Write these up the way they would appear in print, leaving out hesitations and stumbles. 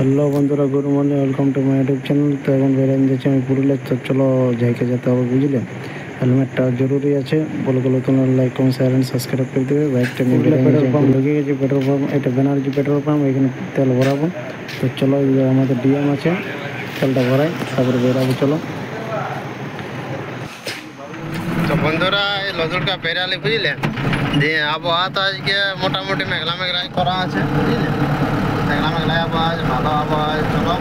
Hello বন্ধুরা, good morning, welcome to my YouTube channel. তো এখন বেরিয়ে যাচ্ছি আমি পুরুলিয়া। তো চলো যাইকে যেতে হবে, বুঝলে। হেলমেটটা জরুরি আছে, বলে তোমরা like comment share and subscribe করে দেবে। বাইকটা নিয়ে পেট্রোল পাম্প ঢুকে গেছি। পেট্রোল পাম্প এটা ব্যানার্জি পেট্রোল পাম্প, এখানে তেল ভরাবো। তো চলো, আমাদের ডিএম আছে, তেলটা ভরাই তারপরে বেরাবো। চলো। তো বন্ধুরা, এই লজুরকা বেরালি বুঝলেন যে আবহাওয়া তো আজকে মোটামুটি মেঘলা মেঘলাই করা আছে, বুঝলেন। মেঘলা মেঘলাই আবহাওয়া আছে, ভালো আবহাওয়া আছে। চলো,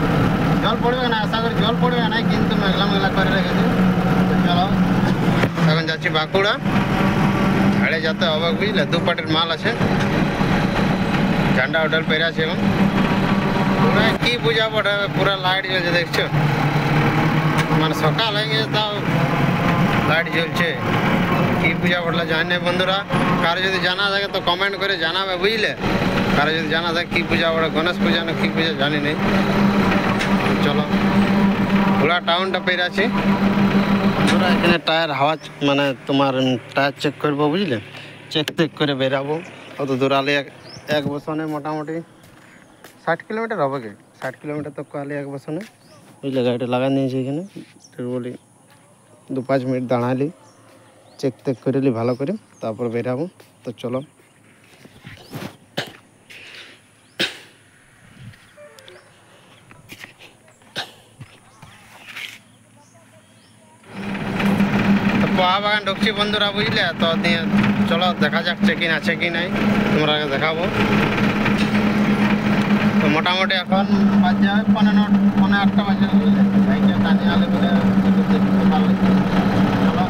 জল পড়বে না, আশা করি জল পড়বে না, কিন্তু মেঘলা মেঘলা করে রেখেছি। তো চলো, এখন যাচ্ছি বাঁকুড়া, ঝাড়ে যেতে হবে, বুঝলে। দু পাটির মাল আছে, ঝান্ডা হোটেল পেরে আছে। এখন পুরা কি বুঝাবো, পুরা লাইট জ্বলছে, দেখছো, মানে সকাল হয়ে গেছে তাও লাইট জ্বলছে। কি পূজা পড়লো জানি না বন্ধুরা, কারো যদি জানা থাকে তো কমেন্ট করে জানাবে, বুঝলে। কারো যদি জানা থাকে কি পূজা পড়ে, গণেশ পূজা না কি পূজা জানি নেই। চলো, পুরা টাউনটা পেরে আছি। পুরা এখানে টায়ার হাওয়া, মানে তোমার টায়ার চেক করবো, বুঝলে। চেক করে বেরাবো। অত দূর আলে এক বছরে মোটামুটি 60 কিলোমিটার হবে, কি 60 কিলোমিটার তো কালে এক বছরে, বুঝলে। গাড়িটা লাগা নিয়েছি এখানে, বলি 2-5 মিনিট দাঁড়ালি, চেক করে নি ভালো করে, তারপর বেরাবো। তো চলো, পোহা বাগান ঢুকছি বন্ধুরা, বুঝলে। তো চলো দেখা যাক চেকিং আছে কি নাই, তোমরা দেখাবো। তো মোটামুটি এখন বাজে 8টা বাজে, বুঝলে। বাইকে টানি আলে বলে চলো,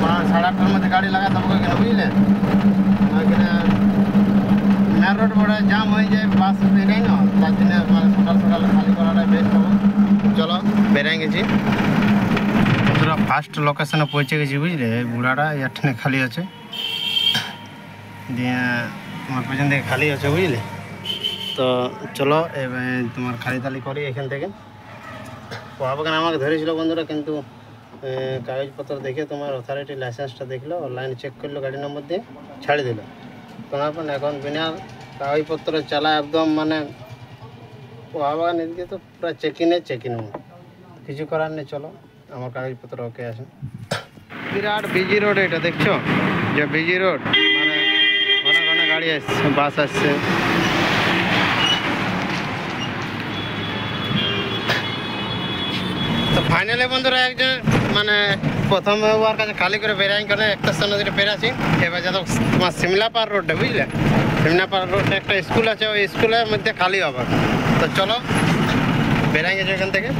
8:30টার মধ্যে গাড়ি লাগা দেবো এখানে, বুঝলে। ওইখানে মেন রোড বড় জাম হয়ে যায়, বাস বেরাই না, তার জন্য মানে সকাল সকাল খালি করাটাই বেস্ট হবে। চলো, বেরিয়ে গেছি পুরো ফার্স্ট লোকেশনে পৌঁছে গেছি, বুঝলে। এই বুড়াটা এখানে খালি আছে, দিয়ে তোমার পেছন থেকে খালি আছে, বুঝলে। তো চলো, তোমার খালি তালি করি এখান থেকে। পোহা বাগান আমাকে ধরেছিল বন্ধুরা, কিন্তু কাগজপত্র দেখে তোমার অথরিটি লাইসেন্সটা দেখলো, অনলাইনে চেক করলো, গাড়ি নম্বর দিয়ে ছাড়ি দিল। তোমার এখন বিনা কাগজপত্র চালা একদম, মানে পোহা বাগান এদিকে তো পুরো চেকিং কিছু করার নেই। চলো, আমার কাগজপত্র ওকে আছে। বিরাট বিজি রোড এটা, দেখছো যে বিজি রোড, মানে ঘন ঘন গাড়ি আসছে, বাস আসছে। তো ফাইনালি বন্ধুরা, একজন মানে প্রথমে ওর কাছে খালি করে বেরাই করে একটা স্থান নদীটা পেরাছি। এবার যত তোমার সিমলাপার রোডটা, বুঝলে। সিমলাপার রোডটা একটা স্কুল আছে, ওই স্কুলের মধ্যে খালি হবে। তো চলো, বেরাই গেছে এখান থেকে।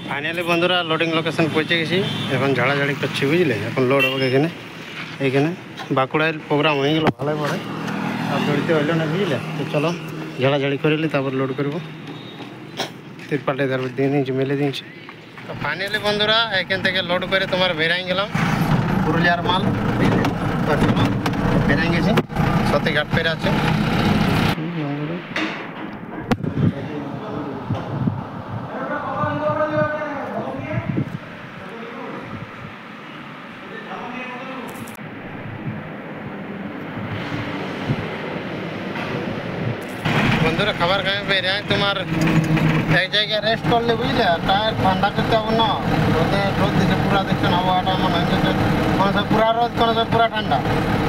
ফাইনালি বন্ধুরা, লোডিং লোকেশন পৌঁছে গেছি। এখন ঝাড়াঝাড়ি করছি, বুঝলে। এখন লোড হবে এইখানে বাঁকুড়ায় প্রোগ্রাম হয়ে গেলো, ভালোই পড়ে, আর দৌড়িতে হইলো না, বুঝলে। তো চলো, ঝাড়াঝাড়ি করে নিই, তারপর লোড করবো। তিরপালটা তারপর দিয়ে দিয়েছি, মেলে দিয়েছি। তো ফাইনালি বন্ধুরা, এখান থেকে লোড করে তোমার বেরাই গেলাম পুরুলিয়ার মাল, বুঝলে। তো চলো, বেরাই গেছি, সতীঘাট পেরে আছে। বন্ধুরা, খাবার খাই বেরিয়ে তোমার এক জায়গায় রেস্ট করলে, বুঝলে। টায়ার ঠান্ডা করতে হবে না, রোদ দিচ্ছে পুরা, দেখছেন আবহাওয়াটা মনে হচ্ছে কোনো সব পুরা রোদ, কোনো সব পুরা ঠান্ডা,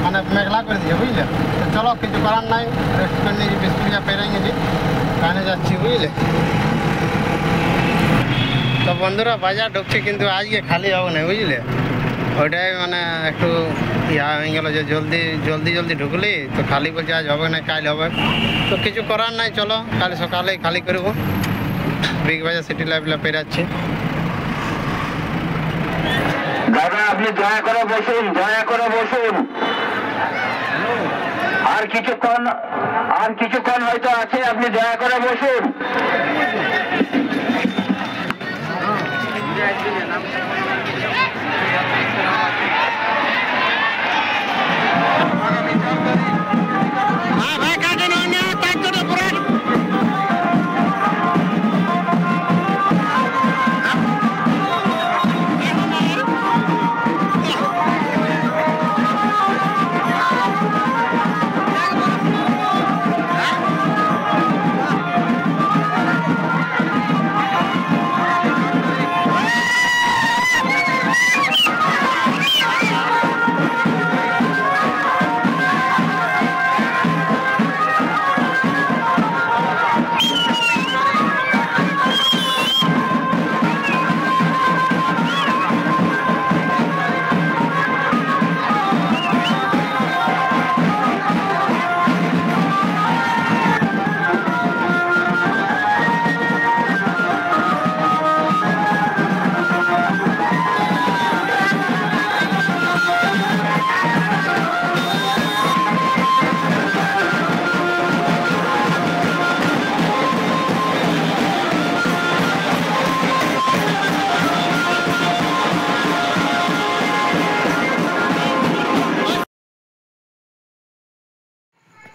মানে মেঘলা করে দিচ্ছে, বুঝলে। তো চলো, কিছু করার নাই, রেস্ট করে নিয়েছি, বিস্কুটিয়া পেরিয়ে গেছি, কানে যাচ্ছি, বুঝলে। তো বন্ধুরা, বাজার ঢুকছি, কিন্তু আজকে খালি হবে না, বুঝলে। ওইটাই মানে একটু ইয়া হয়ে গেলো যে জলদি ঢুকলি, তো খালি বলছে আজ হবে না, কাল হবে। তো কিছু করার নাই, চলো কাল সকালে খালি করবো। বিগ বাজার সিটি লাইফ পেরাচ্ছি। দাদা, আপনি দয়া করে বসুন, আর কিছুক্ষণ হয়তো আছে, আপনি দয়া করে বসুন।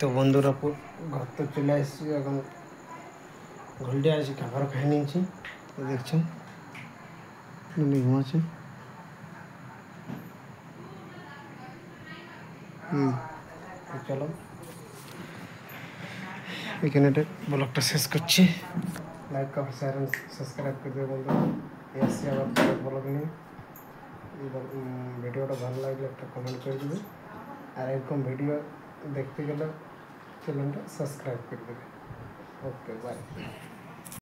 তো বন্ধুরা ঘর তো চলে এসেছি, এখন ঘুলটে আছে, খাবার খাই নিয়েছি। তো দেখছেন ঘুমাচ্ছে। তো চলো এখানে ব্লগটা শেষ করছি। লাইক কমেন্ট শেয়ার সাবস্ক্রাইব করে দেবে বন্ধুরা। এসছি আবার ব্লগ নিয়ে। ভিডিওটা ভালো লাগলে একটা কমেন্ট করে দেবে, আর এরকম ভিডিও দেখতে গেলে চ্যানেলটা সাবস্ক্রাইব করে দেবে। ওকে, বাই।